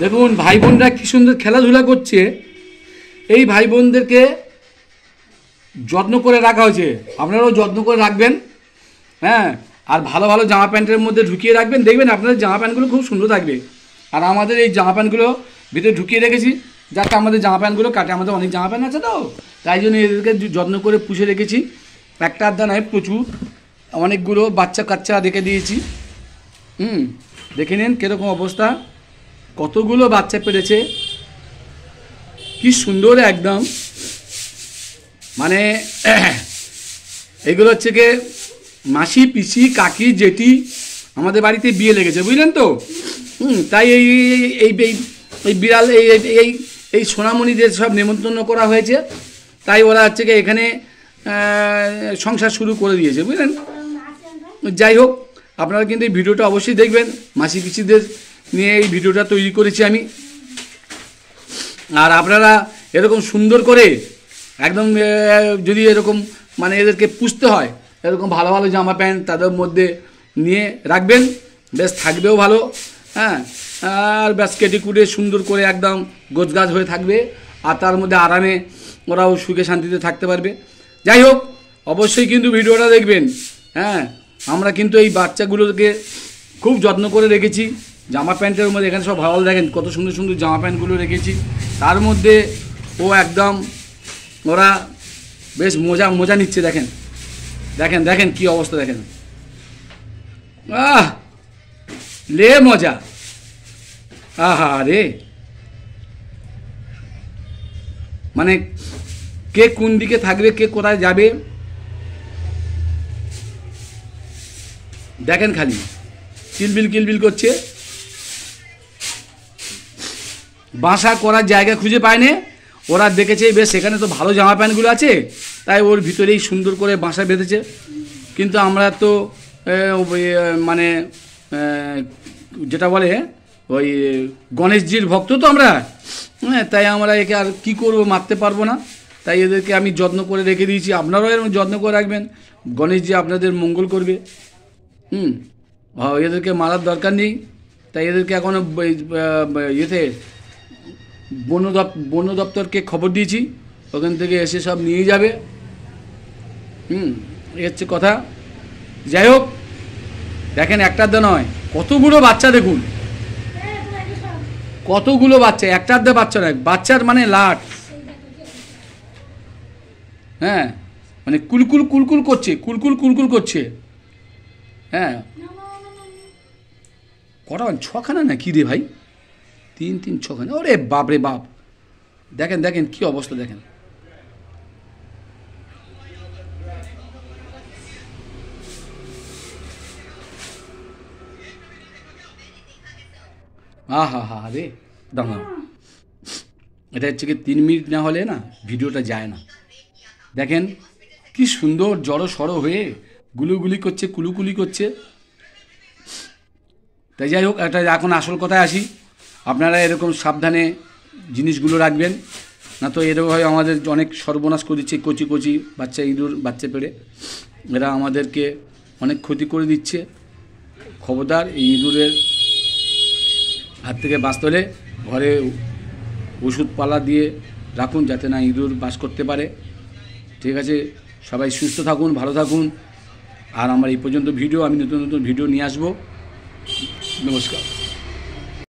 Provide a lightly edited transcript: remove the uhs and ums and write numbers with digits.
দেখুন ভাই বোনরা কি সুন্দর খেলাধুলা করছে। এই ভাই বোনদেরকে যত্ন করে রাখা হয়েছে, আপনারাও যত্ন করে রাখবেন। হ্যাঁ, আর ভালো ভালো জামা প্যান্টের মধ্যে ঢুকিয়ে রাখবেন, দেখবেন আপনাদের জামা প্যান্টগুলো খুব সুন্দর থাকবে। আর আমাদের এই জামা প্যান্টগুলো ভিতরে ঢুকিয়ে রেখেছি যাতে আমাদের জামা প্যান্টগুলো কাটে। আমাদের অনেক জামা প্যান্ট আছে তো, তাই জন্য এদেরকে যত্ন করে পুষে রেখেছি। একটা আধা নয়, প্রচুর অনেকগুলো বাচ্চা কাচ্চা রেখে দিয়েছি। দেখে নিন কীরকম অবস্থা, কতগুলো বাচ্চা পেরেছে, কি সুন্দর একদম। মানে এগুলো হচ্ছে গিয়ে মাসি পিসি কাকি জেঠি আমাদের বাড়িতে বিয়ে লেগেছে, বুঝলেন তো। তাই এই এই এই বিড়াল এই এই এই সোনামণিদের সব নেমন্তন্ন করা হয়েছে, তাই ওরা হচ্ছে গিয়ে এখানে সংসার শুরু করে দিয়েছে, বুঝলেন। যাই হোক, আপনারা কিন্তু এই ভিডিওটা অবশ্যই দেখবেন। মাসি পিসিদের নিয়ে এই ভিডিওটা তৈরি করেছি আমি। আর আপনারা এরকম সুন্দর করে একদম যদি এরকম মানে এদেরকে পুষতে হয়, এরকম ভালো ভালো জামা প্যান্ট তাদের মধ্যে নিয়ে রাখবেন, বেশ থাকবেও ভালো। হ্যাঁ, আর বেশ কেটে কুটে সুন্দর করে একদম গোছগাছ হয়ে থাকবে, আর তার মধ্যে আরামে ওরাও সুখে শান্তিতে থাকতে পারবে। যাই হোক, অবশ্যই কিন্তু ভিডিওটা দেখবেন। হ্যাঁ, আমরা কিন্তু এই বাচ্চাগুলোকে খুব যত্ন করে রেখেছি। জামা প্যান্টের মধ্যে এখানে সব ভালো, দেখেন কত সুন্দর সুন্দর জামা প্যান্টগুলো রেখেছি। তার মধ্যে ও একদম ওরা বেশ মজা নিচ্ছে। দেখেন দেখেন দেখেন কি অবস্থা, দেখেন লে মজা। আহা রে, মানে কে কোন দিকে থাকবে, কে কোথায় যাবে, দেখেন খালি কিলবিল করছে। বাসা করার জায়গা খুঁজে পায় না, ওরা দেখেছে বেশ সেখানে তো ভালো জামা প্যান্টগুলো আছে, তাই ওর ভিতরেই সুন্দর করে বাসা বেঁধেছে। কিন্তু আমরা তো মানে যেটা বলে ওই গণেশজির ভক্ত তো আমরা, হ্যাঁ, তাই আমরা একে আর কী করবো, মারতে পারবো না। তাই এদেরকে আমি যত্ন করে রেখে দিয়েছি, আপনারাও এরকম যত্ন করে রাখবেন, গণেশজি আপনাদের মঙ্গল করবে। এদেরকে মারার দরকার নেই। তাই এদেরকে এখনও ইয়েতে বন দপ্তরকে খবর দিয়েছি, ওখান থেকে এসে সব নিয়ে যাবে। এই হচ্ছে কথা। যাই হোক, দেখেন একটা নয়, কতগুলো বাচ্চা, দেখুন কতগুলো বাচ্চা, একটা আধা বাচ্চা নয়, বাচ্চার মানে লাট। হ্যাঁ, মানে কুলকুল করছে। হ্যাঁ, কটা ছখানা না কি রে ভাই, তিন ছখানা, ওরে বাপ রে বাপ। দেখেন দেখেন কি অবস্থা, দেখেন হা রে দাঁড়া। এটা হচ্ছে কি 3 মিনিট না হলে না ভিডিওটা যায় না। দেখেন কি সুন্দর জড়ো সড়ো হয়ে গুলুগুলি করছে, কুলুকুলি করছে। তাই যাই হোক, একটা এখন আসল কথায় আসি, আপনারা এরকম সাবধানে জিনিসগুলো রাখবেন, না তো এরকমভাবে আমাদের অনেক সর্বনাশ করে দিচ্ছে। কচি বাচ্চা ইঁদুর বাচ্চা পেড়ে এরা আমাদেরকে অনেক ক্ষতি করে দিচ্ছে। খবরদার, এই ইঁদুরের হাত থেকে বাঁচতে হলে ঘরে ওষুধপালা দিয়ে রাখুন, যাতে না ইঁদুর বাস করতে পারে। ঠিক আছে, সবাই সুস্থ থাকুন, ভালো থাকুন। আর আমার এই পর্যন্ত ভিডিও, আমি নতুন ভিডিও নিয়ে আসবো। নমস্কার।